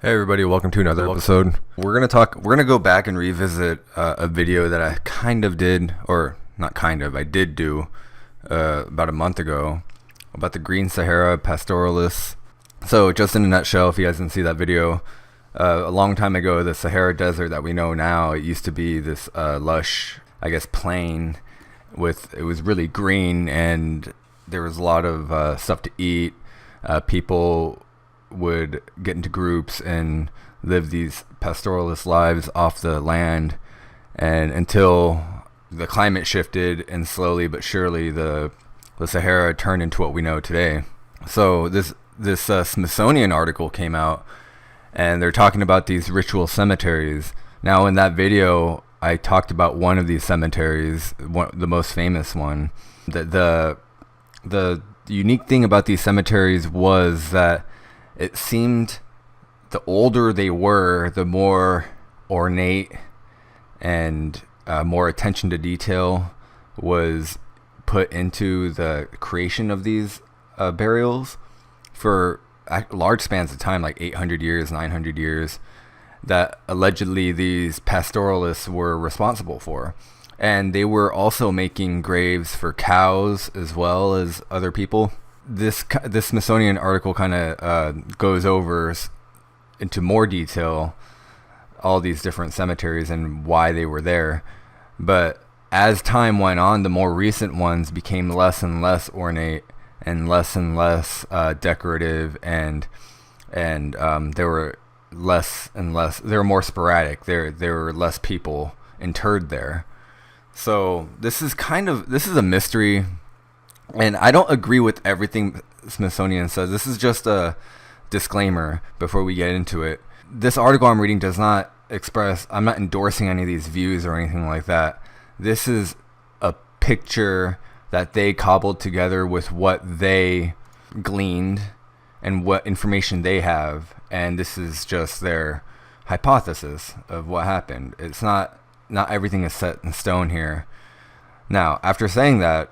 Hey everybody, welcome to another episode. We're gonna go back and revisit a video that I kind of did, or not kind of, I did do about a month ago about the Green Sahara pastoralists. So just in a nutshell, if you guys didn't see that video, a long time ago, the Sahara Desert that we know now, it used to be this lush, I guess, plain it was really green, and there was a lot of stuff to eat. People would get into groups and live these pastoralist lives off the land, and until the climate shifted, and slowly but surely the Sahara turned into what we know today. So this Smithsonian article came out, and they're talking about these ritual cemeteries. Now in that video I talked about one of these cemeteries, the most famous one. The unique thing about these cemeteries was that it seemed the older they were, the more ornate and more attention to detail was put into the creation of these burials for large spans of time, like 800 years, 900 years, that allegedly these pastoralists were responsible for. And they were also making graves for cows as well as other people. This Smithsonian article kind of goes over into more detail all these different cemeteries and why they were there. But as time went on, the more recent ones became less and less ornate and less decorative, and there were less and less. They were more sporadic. There were less people interred there. So this is a mystery. And I don't agree with everything Smithsonian says. This is just a disclaimer before we get into it. This article I'm reading does not express, I'm not endorsing any of these views or anything like that. This is a picture that they cobbled together with what they gleaned and what information they have. And this is just their hypothesis of what happened. It's not everything is set in stone here. Now, after saying that,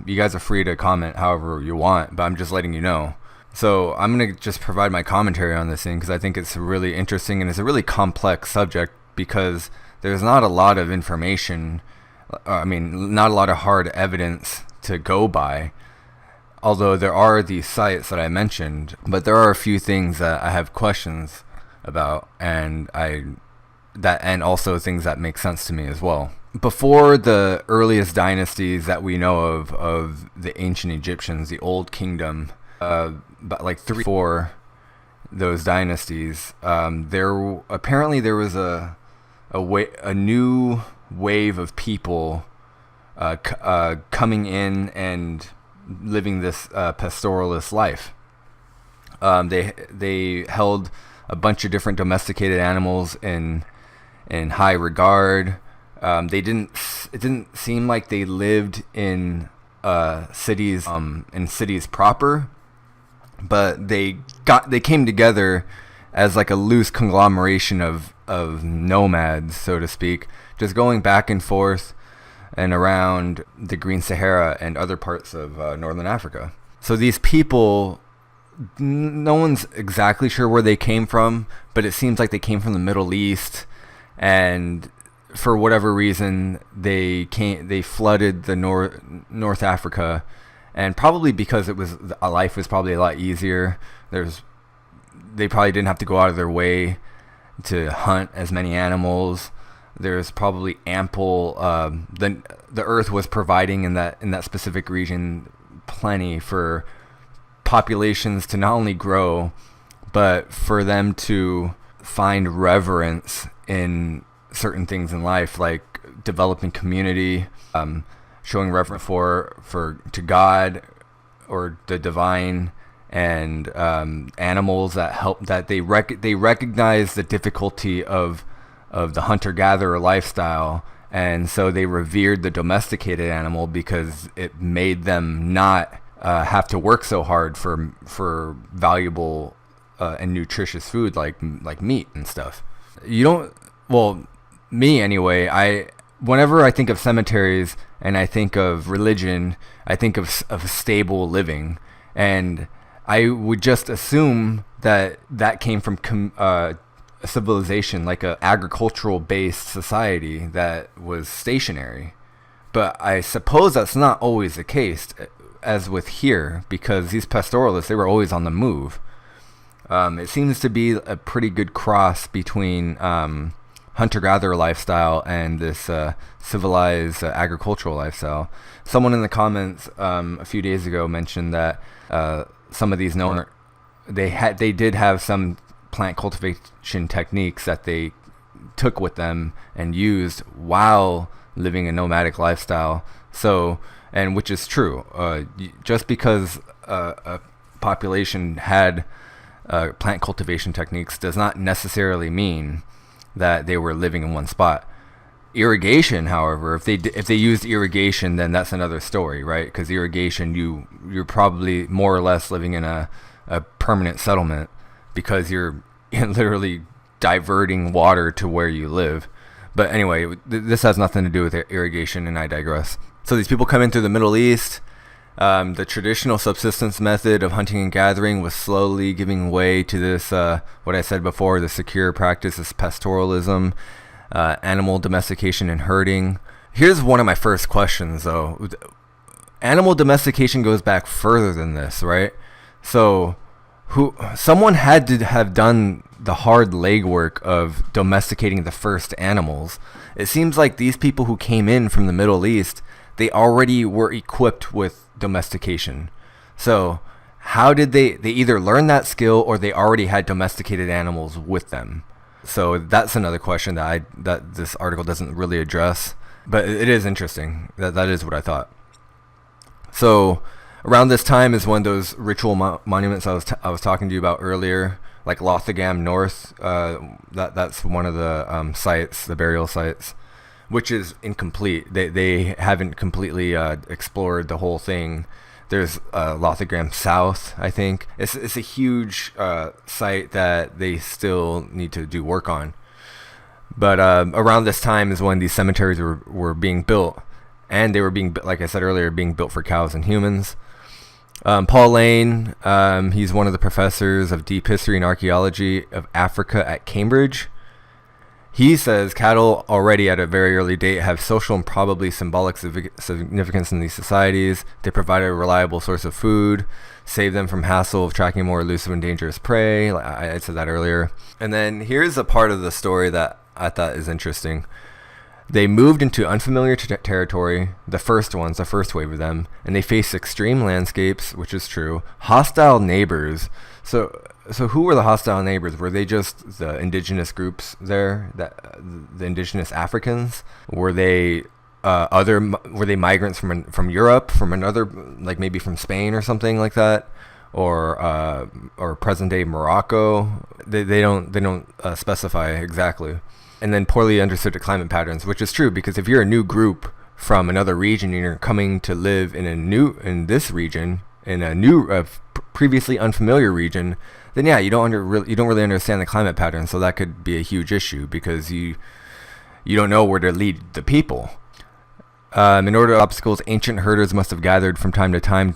you guys are free to comment however you want, but I'm just letting you know. So I'm going to just provide my commentary on this thing because I think it's really interesting, and it's a really complex subject because there's not a lot of information, not a lot of hard evidence to go by, although there are these sites that I mentioned, but there are a few things that I have questions about, and also things that make sense to me as well. Before the earliest dynasties that we know of the ancient Egyptians, the Old Kingdom, but like 3-4 those dynasties, there was a new wave of people coming in and living this pastoralist life. They held a bunch of different domesticated animals in high regard. It didn't seem like they lived in cities proper, but they came together as like a loose conglomeration of nomads, so to speak, just going back and forth and around the Green Sahara and other parts of northern Africa. So these people, no one's exactly sure where they came from, but it seems like they came from the Middle East, and for whatever reason they flooded the North Africa, and probably because life was probably a lot easier. They probably didn't have to go out of their way to hunt as many animals. There's probably ample the earth was providing in that specific region plenty for populations to not only grow, but for them to find reverence in certain things in life, like developing community, showing reverence to God or the divine, and animals that they recognize the difficulty of the hunter-gatherer lifestyle, and so they revered the domesticated animal because it made them not have to work so hard for valuable and nutritious food like meat and stuff. Me anyway, whenever I think of cemeteries and I think of religion, I think of stable living, and I would just assume that that came from a civilization, like a agricultural based society that was stationary. But I suppose that's not always the case, as with here, because these pastoralists, they were always on the move. It seems to be a pretty good cross between hunter-gatherer lifestyle and this civilized agricultural lifestyle. Someone in the comments a few days ago mentioned that some of these they did have some plant cultivation techniques that they took with them and used while living a nomadic lifestyle. So, and which is true. Just because a population had plant cultivation techniques does not necessarily mean that they were living in one spot. Irrigation, however, if they used irrigation, then that's another story, right? Because irrigation, you're probably more or less living in a permanent settlement, because you're literally diverting water to where you live. But anyway, this has nothing to do with irrigation, and I digress. So these people come in through the Middle East. The traditional subsistence method of hunting and gathering was slowly giving way to this, what I said before, the secure practice is pastoralism, animal domestication and herding. Here's one of my first questions, though. Animal domestication goes back further than this, right? So someone had to have done the hard legwork of domesticating the first animals. It seems like these people who came in from the Middle East, they already were equipped with domestication. So how did they either learn that skill or they already had domesticated animals with them? So that's another question that this article doesn't really address, but it is interesting. That is what I thought. So around this time is when those ritual monuments I was talking to you about earlier, like Lothagam North, that's one of the sites, the burial sites, which is incomplete. They haven't completely explored the whole thing. There's Lothagam South, I think. It's a huge site that they still need to do work on. But around this time is when these cemeteries were being built, and they were being, like I said earlier, being built for cows and humans. Paul Lane, he's one of the professors of deep history and archaeology of Africa at Cambridge. He says cattle already at a very early date have social and probably symbolic significance in these societies. They provide a reliable source of food, save them from hassle of tracking more elusive and dangerous prey. I said that earlier. And then here's a part of the story that I thought is interesting. They moved into unfamiliar territory, the first wave of them, and they faced extreme landscapes, which is true, hostile neighbors. So who were the hostile neighbors? Were they just the indigenous groups there, the indigenous Africans? Were they migrants from Europe, from another, like maybe from Spain or something like that, or present day Morocco? They don't specify exactly. And then poorly understood climate patterns, which is true, because if you're a new group from another region and you're coming to live in this region, in a new previously unfamiliar region, then yeah, you don't really understand the climate pattern. So that could be a huge issue, because you don't know where to lead the people. In order to obstacles, ancient herders must have gathered from time to time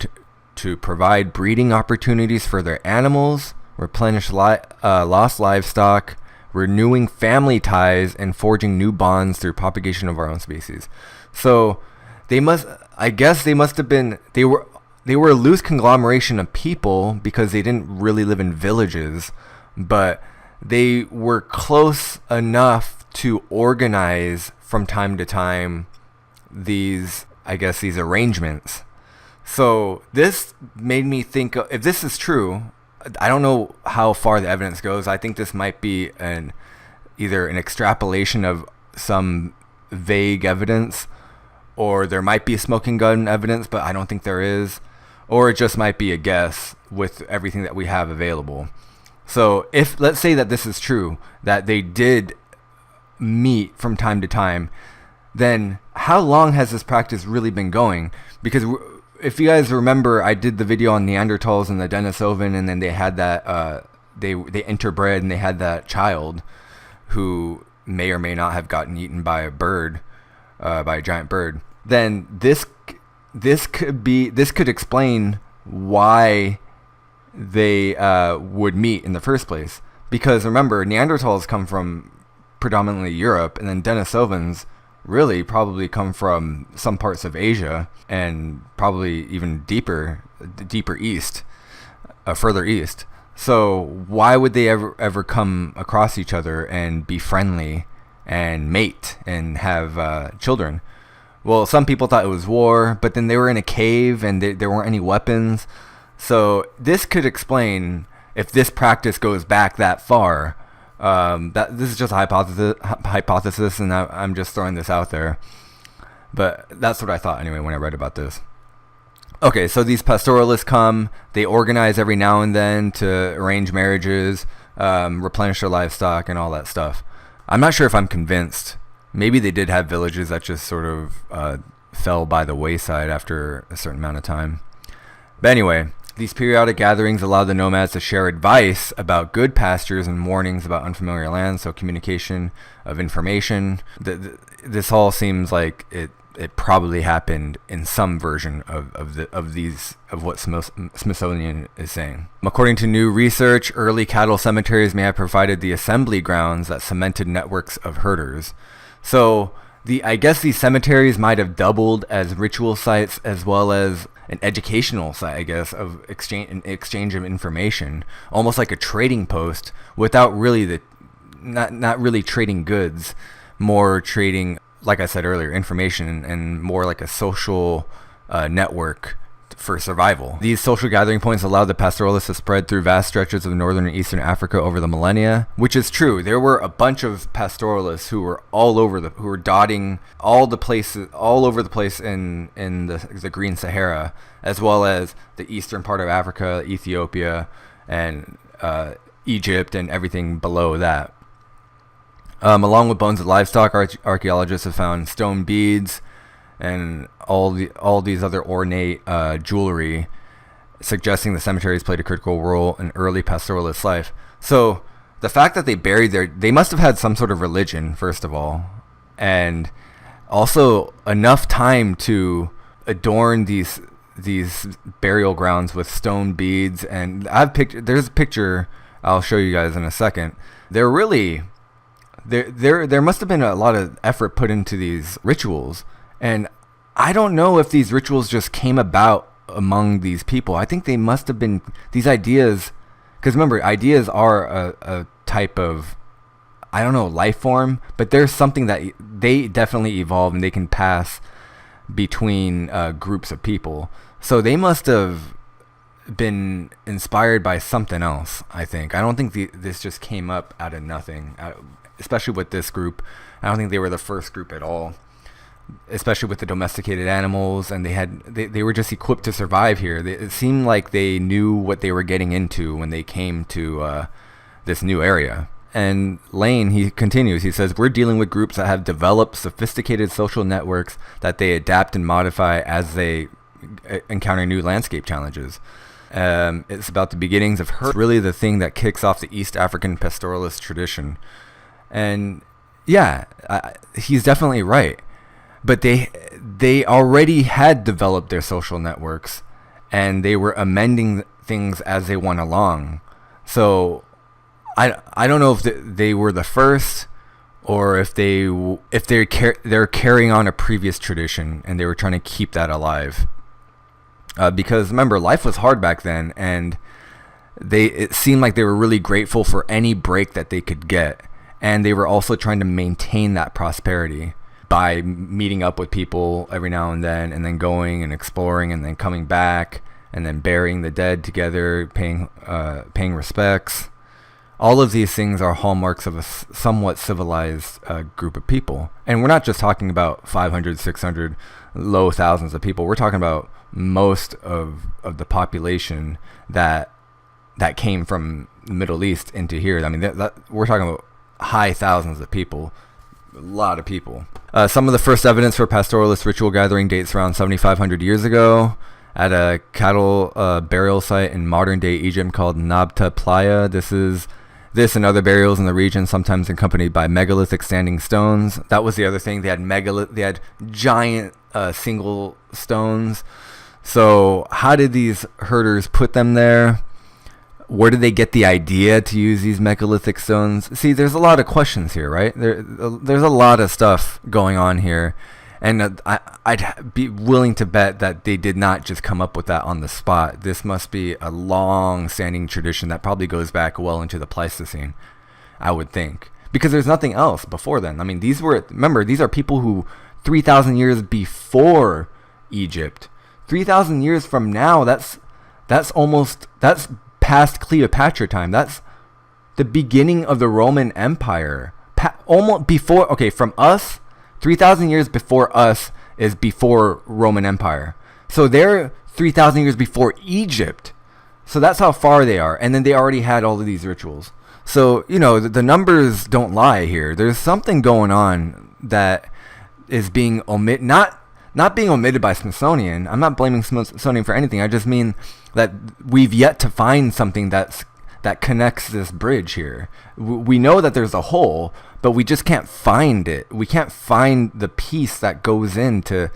to provide breeding opportunities for their animals, replenish lost livestock, renewing family ties, and forging new bonds through propagation of our own species. So they must have been, they were a loose conglomeration of people, because they didn't really live in villages, but they were close enough to organize from time to time these arrangements. So this made me think, if this is true, I don't know how far the evidence goes. I think this might be either an extrapolation of some vague evidence, or there might be smoking gun evidence, but I don't think there is, or it just might be a guess with everything that we have available. So if, let's say that this is true, that they did meet from time to time, then how long has this practice really been going? Because if you guys remember, I did the video on Neanderthals and the Denisovan, and then they had that they interbred, and they had that child who may or may not have gotten eaten by a bird, by a giant bird. Then this could explain why they would meet in the first place. Because remember, Neanderthals come from predominantly Europe, and then Denisovans really probably come from some parts of Asia and probably even deeper east, further east. So why would they ever come across each other and be friendly and mate and have children? Well, some people thought it was war, but then they were in a cave and there weren't any weapons. So this could explain, if this practice goes back that far, that this is just a hypothesis, and I'm just throwing this out there. But that's what I thought anyway when I read about this. Okay, so these pastoralists come, they organize every now and then to arrange marriages, replenish their livestock, and all that stuff. I'm not sure if I'm convinced. Maybe they did have villages that just sort of fell by the wayside after a certain amount of time. But anyway, these periodic gatherings allow the nomads to share advice about good pastures and warnings about unfamiliar lands, so communication of information. This all seems like it probably happened in some version of what Smithsonian is saying. According to new research, early cattle cemeteries may have provided the assembly grounds that cemented networks of herders. So I guess these cemeteries might have doubled as ritual sites as well as an educational site, I guess, of exchange of information, almost like a trading post, without really not really trading goods, more trading, like I said earlier, information, and more like a social network for survival. These social gathering points allowed the pastoralists to spread through vast stretches of northern and eastern Africa over the millennia, which is true. There were a bunch of pastoralists who were who were dotting all over the place in the Green Sahara, as well as the eastern part of Africa, Ethiopia, and Egypt, and everything below that. Along with bones of livestock, archaeologists have found stone beads and all these other ornate jewelry, suggesting the cemeteries played a critical role in early pastoralist life. So the fact that they buried they must have had some sort of religion, first of all, and also enough time to adorn these burial grounds with stone beads. And there's a picture I'll show you guys in a second. They're really there must have been a lot of effort put into these rituals. And I don't know if these rituals just came about among these people. I think they must have been these ideas, because remember, ideas are a type of, I don't know, life form, but there's something that they definitely evolve and they can pass between groups of people. So they must have been inspired by something else, I think. I don't think this just came up out of nothing, especially with this group. I don't think they were the first group at all, especially with the domesticated animals, and they were just equipped to survive here. It seemed like they knew what they were getting into when they came to this new area. And Lane, he continues, he says, we're dealing with groups that have developed sophisticated social networks that they adapt and modify as they encounter new landscape challenges. It's about the beginnings of herd, really the thing that kicks off the East African pastoralist tradition. And yeah, he's definitely right. But they already had developed their social networks, and they were amending things as they went along. So I don't know if they were the first, or if they're carrying on a previous tradition and they were trying to keep that alive. Because remember, life was hard back then, and it seemed like they were really grateful for any break that they could get, and they were also trying to maintain that prosperity by meeting up with people every now and then going and exploring and then coming back and then burying the dead together, paying respects. All of these things are hallmarks of a somewhat civilized group of people. And we're not just talking about 500, 600, low thousands of people. We're talking about most of the population that came from the Middle East into here. I mean, we're talking about high thousands of people. A lot of people. Some of the first evidence for pastoralist ritual gathering dates around 7,500 years ago at a cattle burial site in modern-day Egypt called Nabta Playa. This and other burials in the region, sometimes accompanied by megalithic standing stones. That was the other thing. They had giant single stones. So how did these herders put them there? where did they get the idea to use these megalithic stones? See, there's a lot of questions here, right? There's a lot of stuff going on here. And I'd be willing to bet that they did not just come up with that on the spot. This must be a long-standing tradition that probably goes back well into the Pleistocene, I would think. Because there's nothing else before then. I mean, these are people who 3,000 years before Egypt. 3,000 years from now, that's past Cleopatra time. That's the beginning of the Roman Empire. Almost before, from us, 3,000 years before us is before Roman Empire. So they're 3,000 years before Egypt. So that's how far they are. And then they already had all of these rituals. So, the numbers don't lie here. There's something going on that is being omitted, not being omitted by Smithsonian. I'm not blaming Smithsonian for anything. I just mean that we've yet to find something that connects this bridge here. We know that there's a hole, but we just can't find it. We can't find the piece that goes in to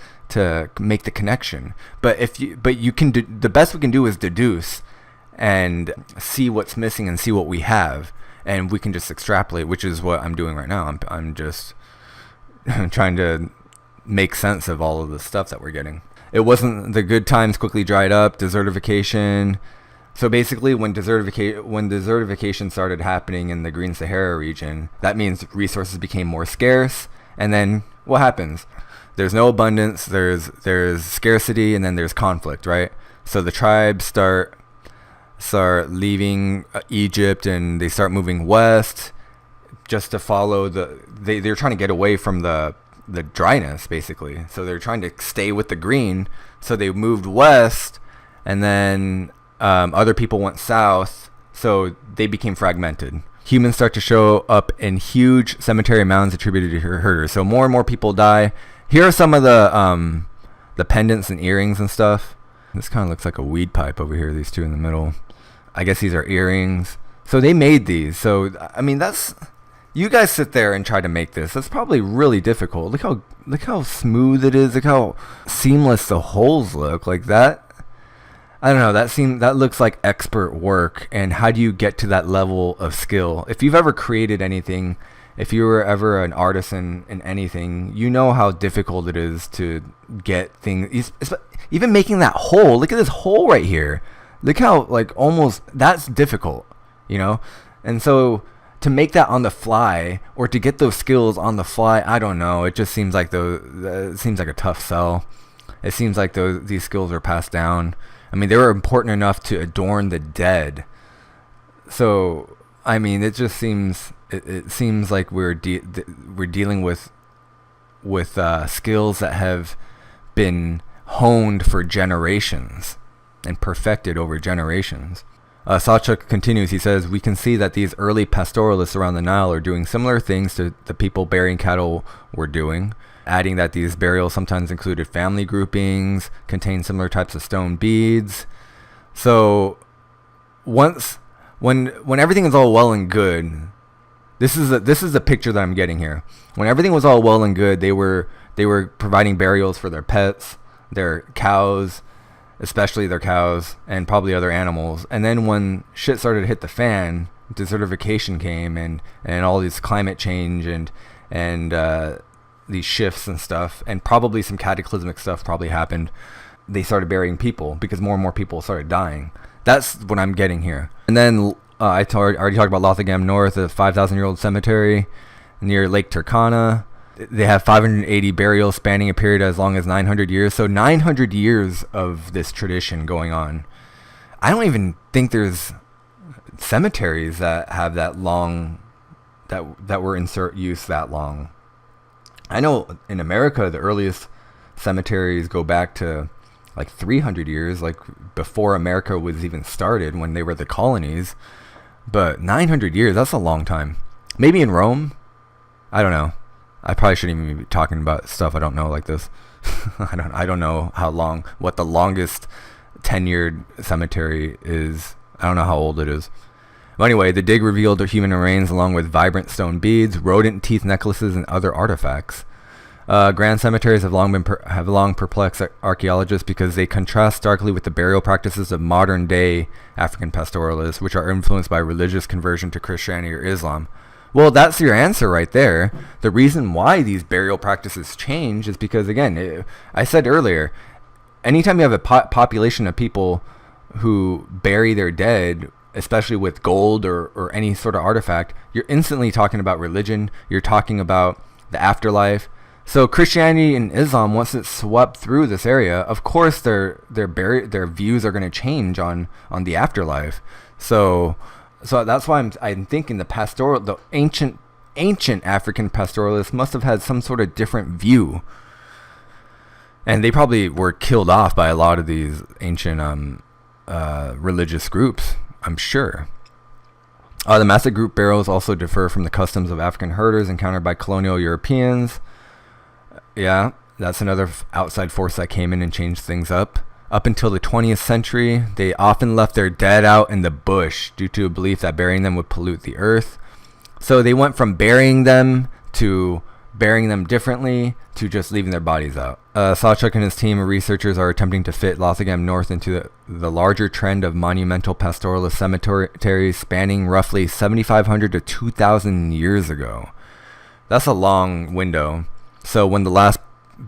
make the connection. But you can do, the best we can do is deduce and see what's missing and see what we have, and we can just extrapolate, which is what I'm doing right now. I'm just trying to make sense of all of the stuff that we're getting. It wasn't the good times quickly dried up, desertification. So basically, when desertification started happening in the Green Sahara region, that means resources became more scarce. And then what happens? There's no abundance, there's scarcity, and then there's conflict, right? So the tribes start leaving Egypt, and they start moving west just to follow they're trying to get away from the dryness, basically. So they're trying to stay with the green. So they moved west, and then other people went south, so they became fragmented. Humans start to show up in huge cemetery mounds attributed to herders. So more and more people die. Here are some of the pendants and earrings and stuff. This kind of looks like a weed pipe over here, these two in the middle. I guess these are earrings. So they made these. So, I mean, you guys sit there and try to make this. That's probably really difficult. Look how smooth it is. Look how seamless the holes look. Like that. I don't know. That looks like expert work. And how do you get to that level of skill? If you've ever created anything, if you were ever an artisan in anything, you know how difficult it is to get things. Even making that hole. Look at this hole right here. Look how almost that's difficult, And so to make that on the fly, or to get those skills on the fly, I don't know. It just seems like it seems like a tough sell. It seems like these skills are passed down. I mean, they were important enough to adorn the dead. So, I mean, it just seems it seems like we're dealing with skills that have been honed for generations and perfected over generations. Sawchuk continues. He says, we can see that these early pastoralists around the Nile are doing similar things to the people burying cattle were doing, adding that these burials sometimes included family groupings, contained similar types of stone beads. So when everything is all well and good, this is the picture that I'm getting here. When everything was all well and good, they were providing burials for their pets, their cows, especially their cows, and probably other animals. And then when shit started to hit the fan, desertification came, and all this climate change and these shifts and stuff, and probably some cataclysmic stuff probably happened. They started burying people because more and more people started dying. That's what I'm getting here. And then I already talked about Lothagam North, a 5,000-year-old cemetery near Lake Turkana. They have 580 burials spanning a period as long as 900 years. So 900 years of this tradition going on. I don't even think there's cemeteries that have that long, that were in use that long. I know in America, the earliest cemeteries go back to 300 years, before America was even started, when they were the colonies. But 900 years, that's a long time. Maybe in Rome? I don't know. I probably shouldn't even be talking about stuff I don't know like this. I don't know what the longest tenured cemetery is. I don't know how old it is. But anyway, the dig revealed human remains along with vibrant stone beads, rodent teeth necklaces, and other artifacts. Grand cemeteries have long perplexed archaeologists because they contrast starkly with the burial practices of modern day African pastoralists, which are influenced by religious conversion to Christianity or Islam. Well, that's your answer right there. The reason why these burial practices change is because, again, I said earlier, anytime you have a population of people who bury their dead, especially with gold or any sort of artifact, you're instantly talking about religion. You're talking about the afterlife. So Christianity and Islam, once it's swept through this area, of course their views are going to change on the afterlife. So that's why I'm thinking the ancient African pastoralists must have had some sort of different view, and they probably were killed off by a lot of these ancient religious groups, I'm sure. The massive group burials also differ from the customs of African herders encountered by colonial Europeans. Yeah, that's another outside force that came in and changed things up. Up until the 20th century, they often left their dead out in the bush due to a belief that burying them would pollute the earth. So they went from burying them to burying them differently to just leaving their bodies out. Sawchuk and his team of researchers are attempting to fit Lothringham North into the larger trend of monumental pastoralist cemeteries spanning roughly 7,500 to 2,000 years ago. That's a long window. So when the last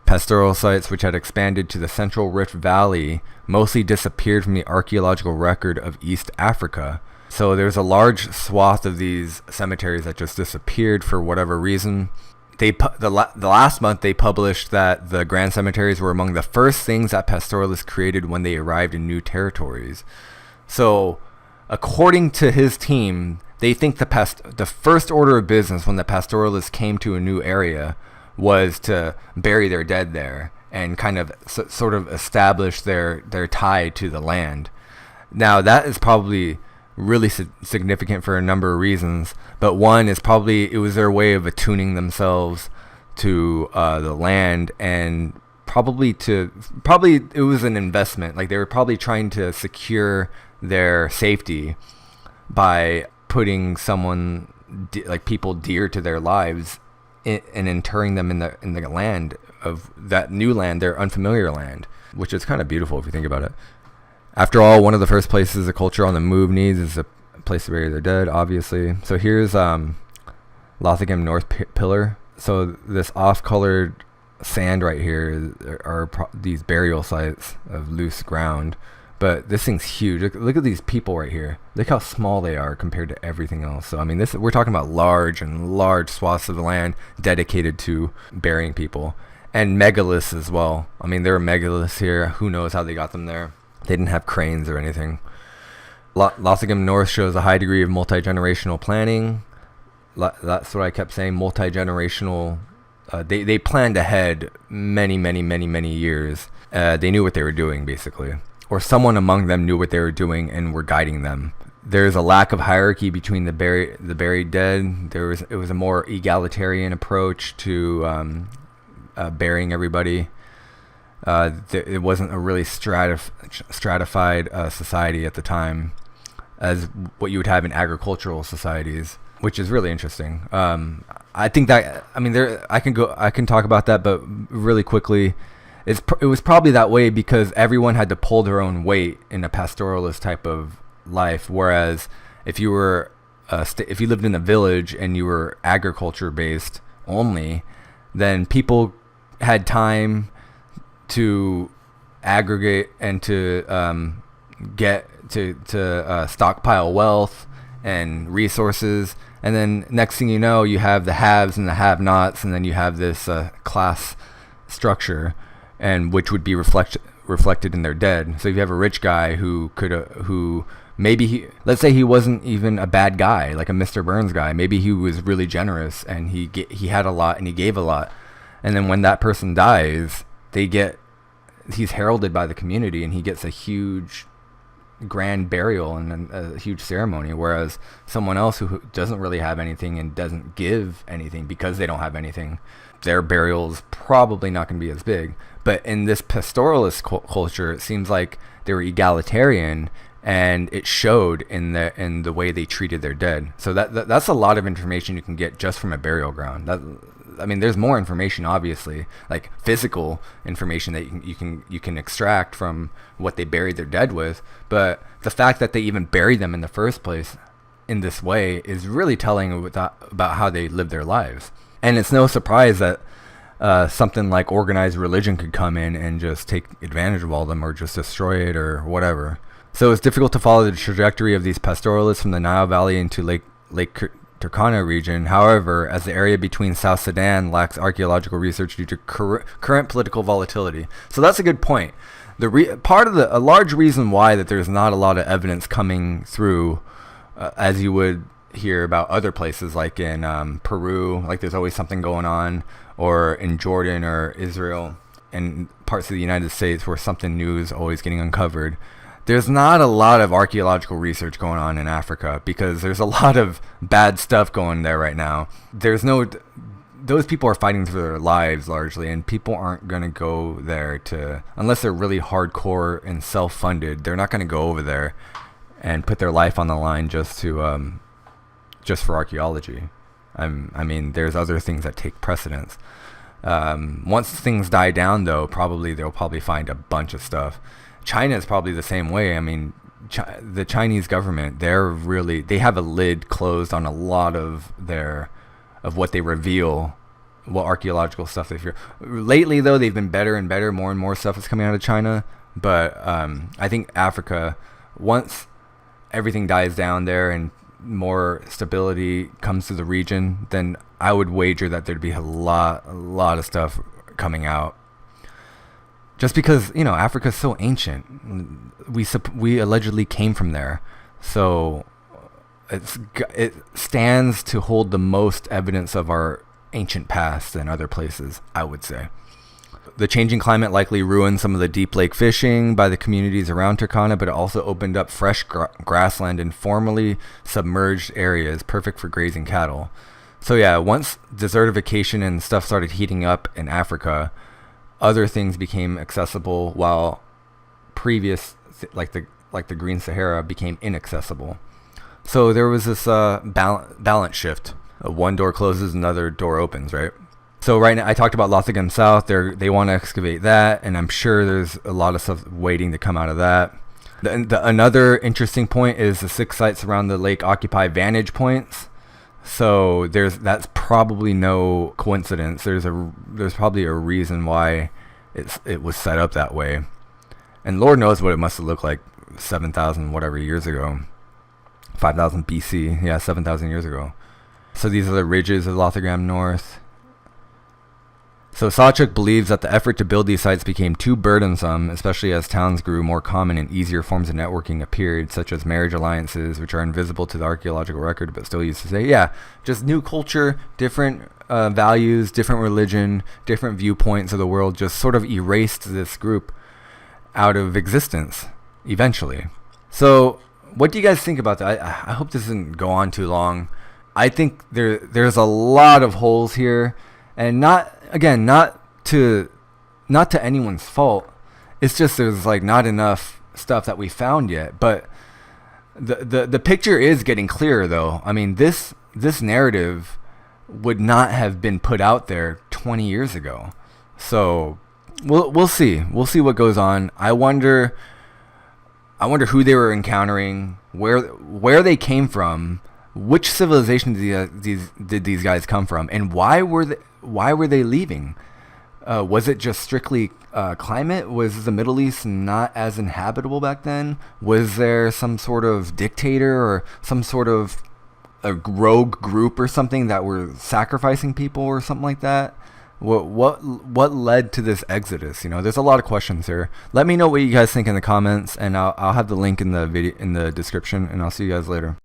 pastoral sites, which had expanded to the central Rift Valley, mostly disappeared from the archaeological record of East Africa. So there's a large swath of these cemeteries that just disappeared for whatever reason. The last month they published that the grand cemeteries were among the first things that pastoralists created when they arrived in new territories. So according to his team, they think the first order of business when the pastoralists came to a new area was to bury their dead there and kind of sort of establish their tie to the land. Now that is probably really significant for a number of reasons, but one is probably it was their way of attuning themselves to the land, and probably it was an investment. Like they were probably trying to secure their safety by putting like people dear to their lives and interring them in the land of that new land, their unfamiliar land, which is kind of beautiful if you think about it. After all, one of the first places a culture on the move needs is a place to bury their dead, obviously. So here's Lothringham North Pillar. So this off-colored sand right here are these burial sites of loose ground. But this thing's huge. Look at these people right here. Look how small they are compared to everything else. So I mean, we're talking about large swaths of the land dedicated to burying people, and megaliths as well. I mean, there are megaliths here. Who knows how they got them there? They didn't have cranes or anything. Lothringham North shows a high degree of multi-generational planning. That's what I kept saying. Multi-generational. They planned ahead many years. They knew what they were doing, basically. Or someone among them knew what they were doing and were guiding them. There's a lack of hierarchy between the buried dead. It was a more egalitarian approach to burying everybody. It wasn't a really stratified society at the time, as what you would have in agricultural societies, which is really interesting. I think that I can talk about that, but really quickly. It was probably that way because everyone had to pull their own weight in a pastoralist type of life. Whereas if you were if you lived in a village and you were agriculture based only, then people had time to aggregate and to stockpile wealth and resources. And then next thing you know, you have the haves and the have-nots, and then you have this class structure, and which would be reflected in their dead. So if you have a rich guy who let's say he wasn't even a bad guy, like a Mr. Burns guy. Maybe he was really generous and he had a lot and he gave a lot. And then when that person dies, he's heralded by the community and he gets a huge grand burial and a huge ceremony. Whereas someone else who doesn't really have anything and doesn't give anything because they don't have anything, their burial's probably not going to be as big. But in this pastoralist culture, it seems like they were egalitarian, and it showed in the way they treated their dead. So that's a lot of information you can get just from a burial ground. I mean, there's more information, obviously, like physical information that you can extract from what they buried their dead with. But the fact that they even buried them in the first place in this way is really telling about how they lived their lives. And it's no surprise that something like organized religion could come in and just take advantage of all of them, or just destroy it, or whatever. So it's difficult to follow the trajectory of these pastoralists from the Nile Valley into Lake Turkana region. However, as the area between South Sudan lacks archaeological research due to current political volatility. So that's a good point. A large reason why that there's not a lot of evidence coming through, as you would hear about other places, like in Peru, like there's always something going on, or in Jordan or Israel and parts of the United States where something new is always getting uncovered. There's not a lot of archaeological research going on in Africa because there's a lot of bad stuff going there right now. Those people are fighting for their lives largely, and people aren't going to go there unless they're really hardcore and self-funded. They're not going to go over there and put their life on the line just for archaeology. I mean, there's other things that take precedence. Once things die down, though, they'll probably find a bunch of stuff. China is probably the same way. I mean, the Chinese government, they have a lid closed on a lot of what they reveal, what archaeological stuff they fear. Lately, though, they've been better and better. More and more stuff is coming out of China. But I think Africa, once everything dies down there and more stability comes to the region, then I would wager that there'd be a lot of stuff coming out. Just because, Africa's so ancient. We allegedly came from there. So it stands to hold the most evidence of our ancient past than other places, I would say. The changing climate likely ruined some of the deep lake fishing by the communities around Turkana, but it also opened up fresh grassland in formerly submerged areas, perfect for grazing cattle. So yeah, once desertification and stuff started heating up in Africa, other things became accessible, while previous, like the Green Sahara, became inaccessible. So there was this balance shift. One door closes, another door opens, right? So right now, I talked about Lothagam South. They want to excavate that, and I'm sure there's a lot of stuff waiting to come out of that. Another interesting point is the 6 sites around the lake occupy vantage points. So that's probably no coincidence. There's probably a reason why it was set up that way, and Lord knows what it must have looked like 7,000 whatever years ago, 5,000 BC. Yeah, 7,000 years ago. So these are the ridges of Lothagam North. So Sawchuk believes that the effort to build these sites became too burdensome, especially as towns grew more common and easier forms of networking appeared, such as marriage alliances, which are invisible to the archaeological record, but still used to say, yeah, just new culture, different values, different religion, different viewpoints of the world, just sort of erased this group out of existence eventually. So what do you guys think about that? I hope this doesn't go on too long. I think there's a lot of holes here, and not to anyone's fault. It's just there's like not enough stuff that we found yet. But the picture is getting clearer, though. I mean, this narrative would not have been put out there 20 years ago. So we'll see. We'll see what goes on. I wonder who they were encountering, where they came from. Which civilization did these guys come from, and why were they leaving? Was it just strictly climate? Was the Middle East not as inhabitable back then? Was there some sort of dictator or some sort of a rogue group or something that were sacrificing people or something like that? What led to this exodus? There's a lot of questions here. Let me know what you guys think in the comments, and I'll have the link in the video in the description, and I'll see you guys later.